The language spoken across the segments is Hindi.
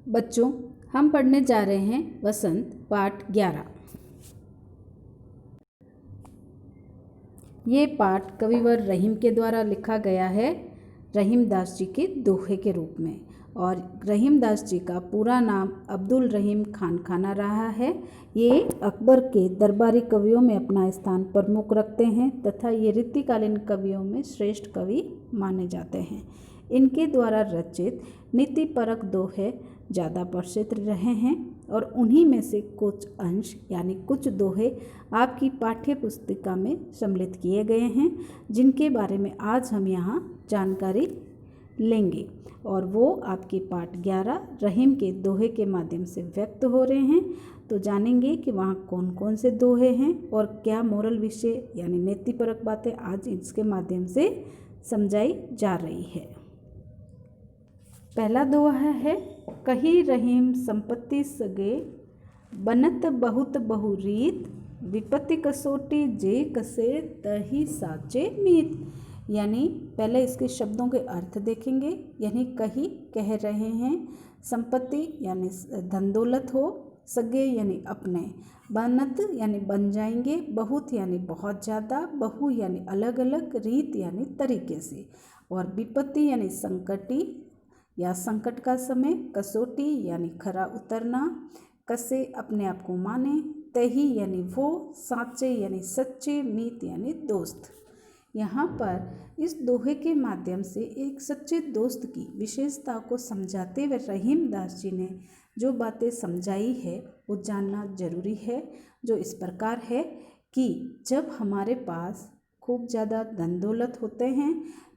बच्चों, हम पढ़ने जा रहे हैं वसंत पाठ 11। ये पाठ कविवर रहीम के द्वारा लिखा गया है, रहीम दास जी के दोहे के रूप में। और रहीम दास जी का पूरा नाम अब्दुल रहीम खान खाना रहा है। ये अकबर के दरबारी कवियों में अपना स्थान प्रमुख रखते हैं तथा ये रीतिकालीन कवियों में श्रेष्ठ कवि माने जाते हैं। इनके द्वारा रचित नीतिपरक दोहे ज़्यादा प्रसिद्ध रहे हैं और उन्हीं में से कुछ अंश यानी कुछ दोहे आपकी पाठ्य पुस्तिका में सम्मिलित किए गए हैं, जिनके बारे में आज हम यहाँ जानकारी लेंगे। और वो आपके पाठ 11 रहीम के दोहे के माध्यम से व्यक्त हो रहे हैं। तो जानेंगे कि वहाँ कौन कौन से दोहे हैं और क्या मोरल विषय यानी नीतिपरक बातें आज इसके माध्यम से समझाई जा रही है। पहला दोहा है, कही रहीम संपत्ति सगे, बनत बहुत बहुरीत, विपत्ति कसोटी जे कसे, तही साचे मीत। यानी पहले इसके शब्दों के अर्थ देखेंगे। यानी कही कह रहे हैं, संपत्ति यानी धन दौलत हो, सगे यानी अपने, बनत यानी बन जाएंगे, बहुत यानी बहुत ज़्यादा, बहु यानी अलग अलग, रीत यानी तरीके से, और विपत्ति यानी संकटी या संकट का समय, कसौटी यानी खरा उतरना, कसे अपने आप को माने, तही यानी वो, साचे यानी सच्चे, मीत यानी दोस्त। यहाँ पर इस दोहे के माध्यम से एक सच्चे दोस्त की विशेषता को समझाते हुए रहीम दास जी ने जो बातें समझाई है वो जानना जरूरी है, जो इस प्रकार है कि जब हमारे पास खूब ज़्यादा धन दौलत होते हैं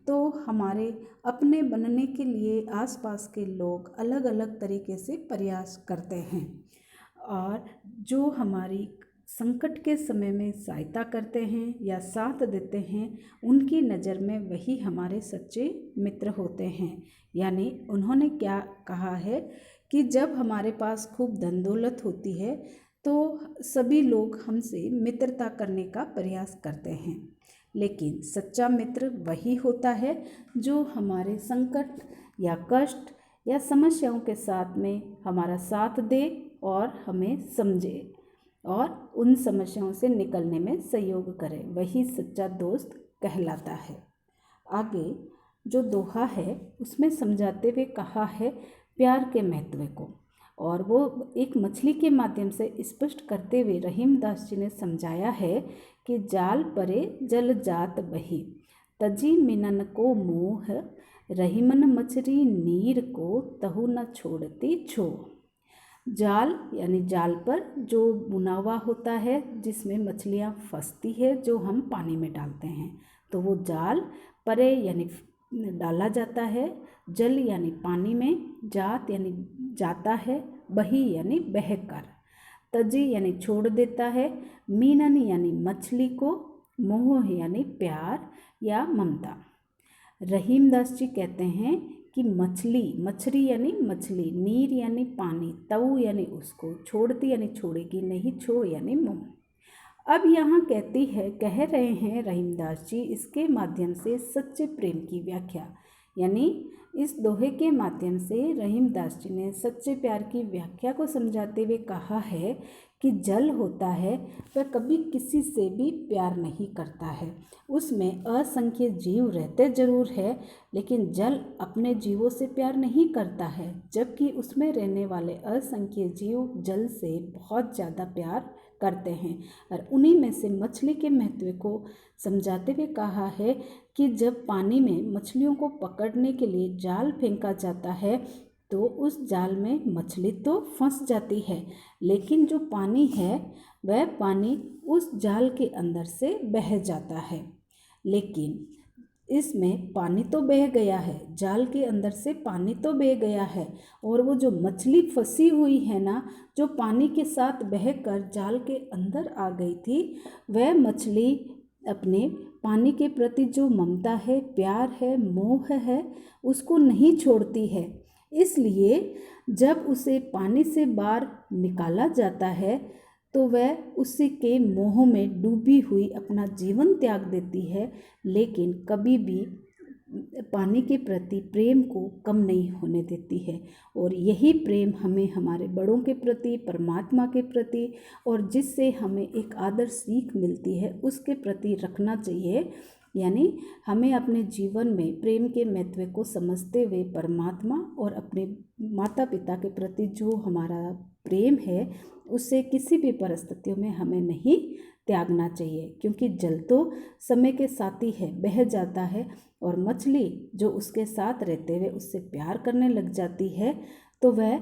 तो हमारे अपने बनने के लिए आसपास के लोग अलग अलग तरीके से प्रयास करते हैं और जो हमारी संकट के समय में सहायता करते हैं या साथ देते हैं, उनकी नज़र में वही हमारे सच्चे मित्र होते हैं। यानी उन्होंने क्या कहा है कि जब हमारे पास खूब धन दौलत होती है तो सभी लोग हमसे मित्रता करने का प्रयास करते हैं, लेकिन सच्चा मित्र वही होता है जो हमारे संकट या कष्ट या समस्याओं के साथ में हमारा साथ दे और हमें समझे और उन समस्याओं से निकलने में सहयोग करे, वही सच्चा दोस्त कहलाता है। आगे जो दोहा है उसमें समझाते हुए कहा है प्यार के महत्व को, और वो एक मछली के माध्यम से स्पष्ट करते हुए रहीम दास जी ने समझाया है कि जाल परे जल जात बही, तजी मिनन को मोह, रहीमन मछली नीर को तहु न छोड़ती छो। जाल यानी जाल पर जो बुना हुआ होता है जिसमें मछलियाँ फंसती है, जो हम पानी में डालते हैं, तो वो जाल परे यानी डाला जाता है, जल यानी पानी में, जात यानी जाता है, बही यानी बहकर, तजी यानी छोड़ देता है, मीनन यानी मछली को, मोह यानी प्यार या ममता। रहीम दास जी कहते हैं कि मछली यानी मछली, नीर यानी पानी, तऊ यानी उसको, छोड़ती यानी छोड़ेगी नहीं, छो यानी मुँह। अब यहाँ कह रहे हैं रहीम दास जी इसके माध्यम से सच्चे प्रेम की व्याख्या, यानी इस दोहे के माध्यम से रहीम दास जी ने सच्चे प्यार की व्याख्या को समझाते हुए कहा है कि जल होता है वह कभी किसी से भी प्यार नहीं करता है, उसमें असंख्य जीव रहते जरूर है, लेकिन जल अपने जीवों से प्यार नहीं करता है, जबकि उसमें रहने वाले असंख्य जीव जल से बहुत ज़्यादा प्यार करते हैं। और उन्हीं में से मछली के महत्व को समझाते हुए कहा है कि जब पानी में मछलियों को पकड़ने के लिए जाल फेंका जाता है तो उस जाल में मछली तो फंस जाती है, लेकिन जो पानी है वह पानी उस जाल के अंदर से बह जाता है। लेकिन इसमें पानी तो बह गया है, जाल के अंदर से पानी तो बह गया है, और वो जो मछली फंसी हुई है ना, जो पानी के साथ बहकर जाल के अंदर आ गई थी, वह मछली अपने पानी के प्रति जो ममता है, प्यार है, मोह है, उसको नहीं छोड़ती है। इसलिए जब उसे पानी से बाहर निकाला जाता है तो वह उसी के मोह में डूबी हुई अपना जीवन त्याग देती है, लेकिन कभी भी पानी के प्रति प्रेम को कम नहीं होने देती है। और यही प्रेम हमें हमारे बड़ों के प्रति, परमात्मा के प्रति, और जिससे हमें एक आदर सीख मिलती है उसके प्रति रखना चाहिए। यानी हमें अपने जीवन में प्रेम के महत्व को समझते हुए परमात्मा और अपने माता पिता के प्रति जो हमारा प्रेम है उससे किसी भी परिस्थितियों में हमें नहीं त्यागना चाहिए। क्योंकि जल तो समय के साथी है, बह जाता है, और मछली जो उसके साथ रहते हुए उससे प्यार करने लग जाती है तो वह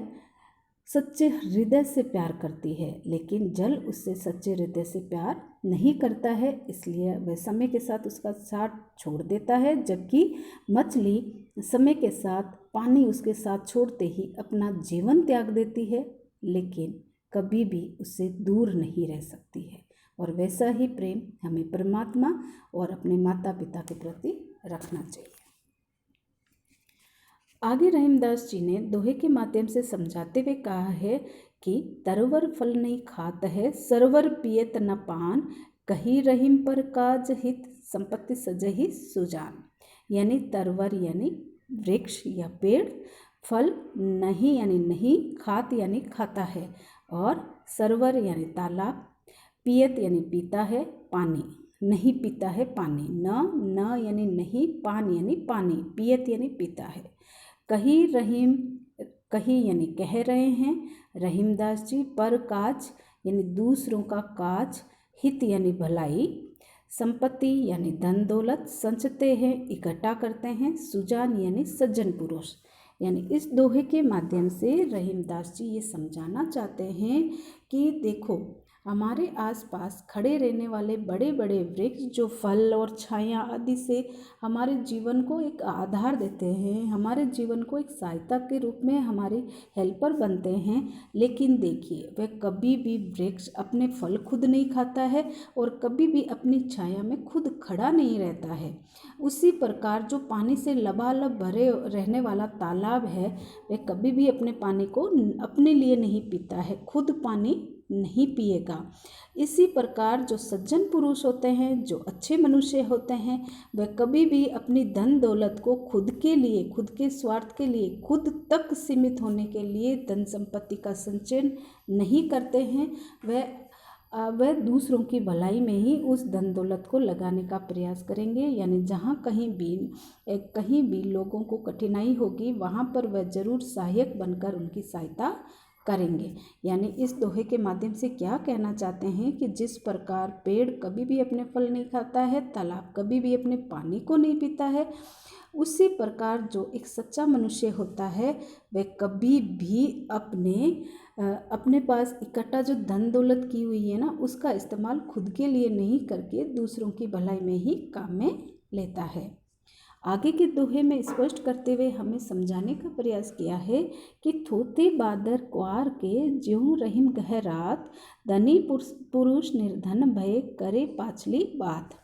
सच्चे हृदय से प्यार करती है, लेकिन जल उससे सच्चे हृदय से प्यार नहीं करता है, इसलिए वह समय के साथ उसका साथ छोड़ देता है। जबकि मछली समय के साथ, पानी उसके साथ छोड़ते ही अपना जीवन त्याग देती है, लेकिन कभी भी उससे दूर नहीं रह सकती है। और वैसा ही प्रेम हमें परमात्मा और अपने माता पिता के प्रति रखना चाहिए। आगे रहीमदास जी ने दोहे के माध्यम से समझाते हुए कहा है कि तरवर फल नहीं खात है, सरवर पियत न पान, कही रहीम पर काज हित, संपत्ति सजहि सुजान। यानी तरवर यानी वृक्ष या पेड़, फल नहीं यानी नहीं, खात यानी खाता है, और सरवर यानी तालाब, पियत यानी पीता है, पानी नहीं पीता है पानी, न यानी नहीं, पान यानी पानी, पियत यानी पीता है। कही रहीम, कही यानी कह रहे हैं रहीमदास जी, पर काज यानी दूसरों का काज, हित यानी भलाई, संपत्ति यानी धन दौलत संचते हैं, इकट्ठा करते हैं, सुजान यानी सज्जन पुरुष। यानी इस दोहे के माध्यम से रहीमदास जी ये समझाना चाहते हैं कि देखो, हमारे आसपास खड़े रहने वाले बड़े बड़े वृक्ष जो फल और छाया आदि से हमारे जीवन को एक आधार देते हैं, हमारे जीवन को एक सहायता के रूप में हमारे हेल्पर बनते हैं, लेकिन देखिए वह कभी भी वृक्ष अपने फल खुद नहीं खाता है और कभी भी अपनी छाया में खुद खड़ा नहीं रहता है। उसी प्रकार जो पानी से लबालब भरे रहने वाला तालाब है, वह कभी भी अपने पानी को अपने लिए नहीं पीता है, खुद पानी नहीं पिएगा। इसी प्रकार जो सज्जन पुरुष होते हैं, जो अच्छे मनुष्य होते हैं, वह कभी भी अपनी धन दौलत को खुद के लिए, खुद के स्वार्थ के लिए, खुद तक सीमित होने के लिए धन संपत्ति का संचयन नहीं करते हैं। वह दूसरों की भलाई में ही उस धन दौलत को लगाने का प्रयास करेंगे। यानी जहाँ कहीं भी लोगों को कठिनाई होगी वहाँ पर वह जरूर सहायक बनकर उनकी सहायता करेंगे। यानी इस दोहे के माध्यम से क्या कहना चाहते हैं कि जिस प्रकार पेड़ कभी भी अपने फल नहीं खाता है, तालाब कभी भी अपने पानी को नहीं पीता है, उसी प्रकार जो एक सच्चा मनुष्य होता है वह कभी भी अपने पास इकट्ठा जो धन दौलत की हुई है ना, उसका इस्तेमाल खुद के लिए नहीं करके दूसरों की भलाई में ही काम में लेता है। आगे के दोहे में स्पष्ट करते हुए हमें समझाने का प्रयास किया है कि थोते बादर क्वार के ज्यों रहीम गहरात, धनी पुरुष निर्धन भय करे पाछली बात।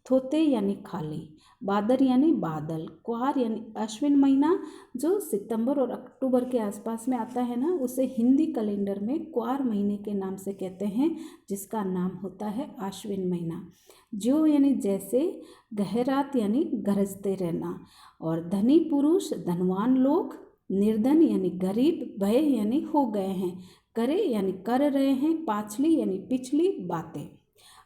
थोते यानी खाली, बादर यानी बादल, क्वार यानी अश्विन महीना जो सितंबर और अक्टूबर के आसपास में आता है ना, उसे हिंदी कैलेंडर में क्वार महीने के नाम से कहते हैं, जिसका नाम होता है आश्विन महीना। जो यानी जैसे, गहरात यानी गरजते रहना, और धनी पुरुष धनवान लोग, निर्धन यानी गरीब, भय यानी हो गए हैं, करे यानी कर रहे हैं, पाछली यानी पिछली बातें।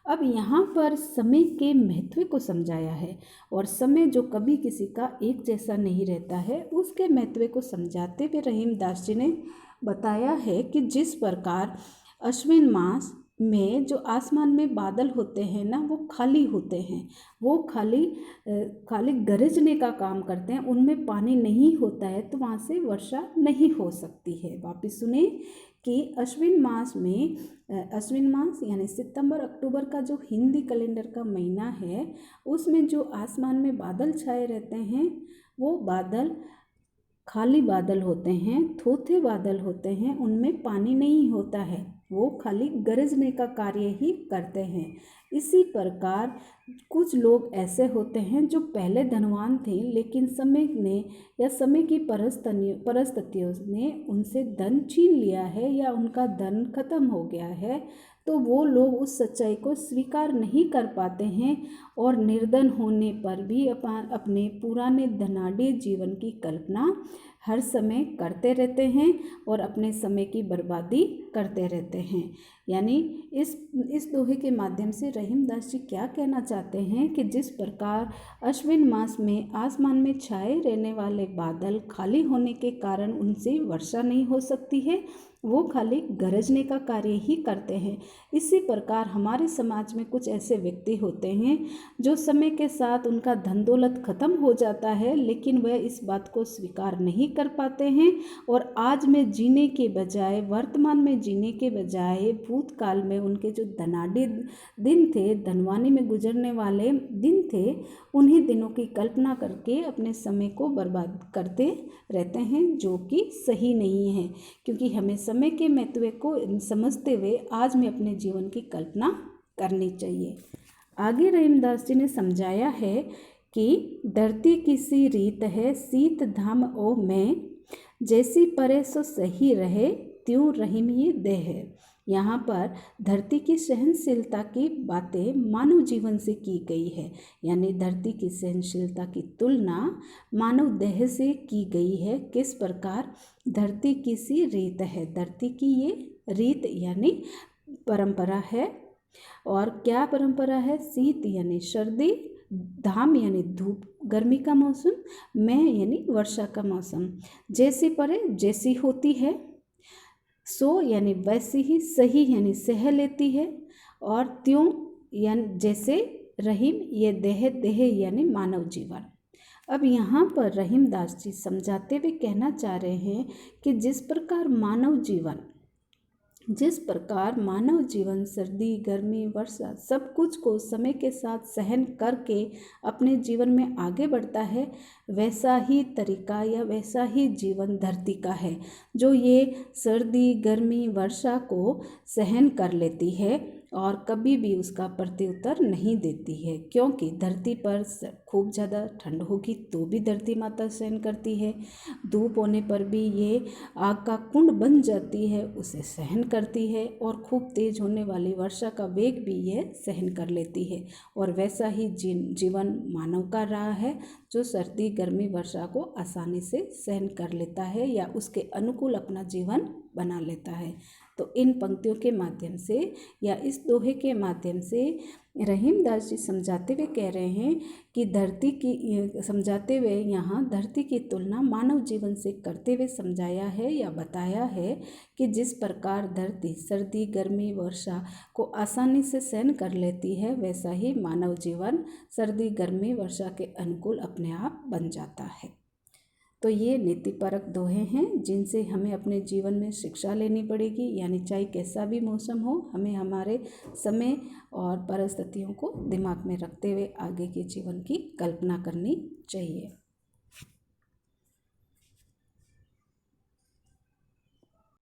अब यहाँ पर समय के महत्व को समझाया है, और समय जो कभी किसी का एक जैसा नहीं रहता है उसके महत्व को समझाते हुए रहीमदास जी ने बताया है कि जिस प्रकार अश्विन मास में जो आसमान में बादल होते हैं ना, वो खाली होते हैं, वो खाली गरजने का काम करते हैं, उनमें पानी नहीं होता है तो वहाँ से वर्षा नहीं हो सकती है। वापिस सुने कि अश्विन मास यानी सितंबर अक्टूबर का जो हिंदी कैलेंडर का महीना है, उसमें जो आसमान में बादल छाए रहते हैं वो बादल खाली बादल होते हैं, थोथे बादल होते हैं, उनमें पानी नहीं होता है, वो खाली गरजने का कार्य ही करते हैं। इसी प्रकार कुछ लोग ऐसे होते हैं जो पहले धनवान थे, लेकिन समय ने या समय की परिस्थितियों ने उनसे धन छीन लिया है या उनका धन खत्म हो गया है, तो वो लोग उस सच्चाई को स्वीकार नहीं कर पाते हैं और निर्धन होने पर भी अपने पुराने धनाढ्य जीवन की कल्पना हर समय करते रहते हैं और अपने समय की बर्बादी करते रहते हैं। यानी इस दोहे के माध्यम से रहीमदास जी क्या कहना चाहते हैं कि जिस प्रकार अश्विन मास में आसमान में छाए रहने वाले बादल खाली होने के कारण उनसे वर्षा नहीं हो सकती है, वो खाली गरजने का कार्य ही करते हैं, इसी प्रकार हमारे समाज में कुछ ऐसे व्यक्ति होते हैं जो समय के साथ उनका धन दौलत खत्म हो जाता है, लेकिन वह इस बात को स्वीकार नहीं कर पाते हैं और आज में जीने के बजाय, वर्तमान में जीने के बजाय भूतकाल में उनके जो धनाढ्य दिन थे, धनवानी में गुजरने वाले दिन थे, उन्हीं दिनों की कल्पना करके अपने समय को बर्बाद करते रहते हैं, जो कि सही नहीं है। क्योंकि हमें समय के महत्व को समझते हुए आज में अपने जीवन की कल्पना करनी चाहिए। आगे रहीमदास जी ने समझाया है कि धरती की सी रीत है शीत धाम ओ में, जैसी परे सो सही रहे त्यों रहीम ये देह है। यहाँ पर धरती की सहनशीलता की बातें मानव जीवन से की गई है, यानी धरती की सहनशीलता की तुलना मानव देह से की गई है। किस प्रकार? धरती की सी रीत है, धरती की ये रीत यानी परंपरा है। और क्या परंपरा है? शीत यानी सर्दी, धाम यानी धूप गर्मी का मौसम, में यानी वर्षा का मौसम, जैसी परे जैसी होती है, सो यानी वैसी ही, सही यानी सह लेती है, और त्यों यानी जैसे, रहीम ये देह यानी मानव जीवन। अब यहाँ पर रहीमदास जी समझाते हुए कहना चाह रहे हैं कि जिस प्रकार मानव जीवन सर्दी गर्मी वर्षा सब कुछ को समय के साथ सहन करके अपने जीवन में आगे बढ़ता है, वैसा ही तरीका या वैसा ही जीवन धरती का है, जो ये सर्दी गर्मी वर्षा को सहन कर लेती है और कभी भी उसका प्रत्युत्तर नहीं देती है। क्योंकि धरती पर खूब ज़्यादा ठंड होगी तो भी धरती माता सहन करती है, धूप होने पर भी ये आग का कुंड बन जाती है, उसे सहन करती है, और खूब तेज होने वाली वर्षा का वेग भी ये सहन कर लेती है। और वैसा ही जीवन मानव का रहा है, जो सर्दी गर्मी वर्षा को आसानी से सहन कर लेता है या उसके अनुकूल अपना जीवन बना लेता है। तो इन पंक्तियों के माध्यम से या इस दोहे के माध्यम से रहीमदास जी समझाते हुए कह रहे हैं कि समझाते हुए यहाँ धरती की तुलना मानव जीवन से करते हुए समझाया है या बताया है कि जिस प्रकार धरती सर्दी गर्मी वर्षा को आसानी से सहन कर लेती है, वैसा ही मानव जीवन सर्दी गर्मी वर्षा के अनुकूल अपने आप बन जाता है। तो ये नीतिपरक दोहे हैं जिनसे हमें अपने जीवन में शिक्षा लेनी पड़ेगी, यानी चाहे कैसा भी मौसम हो, हमें हमारे समय और परिस्थितियों को दिमाग में रखते हुए आगे के जीवन की कल्पना करनी चाहिए।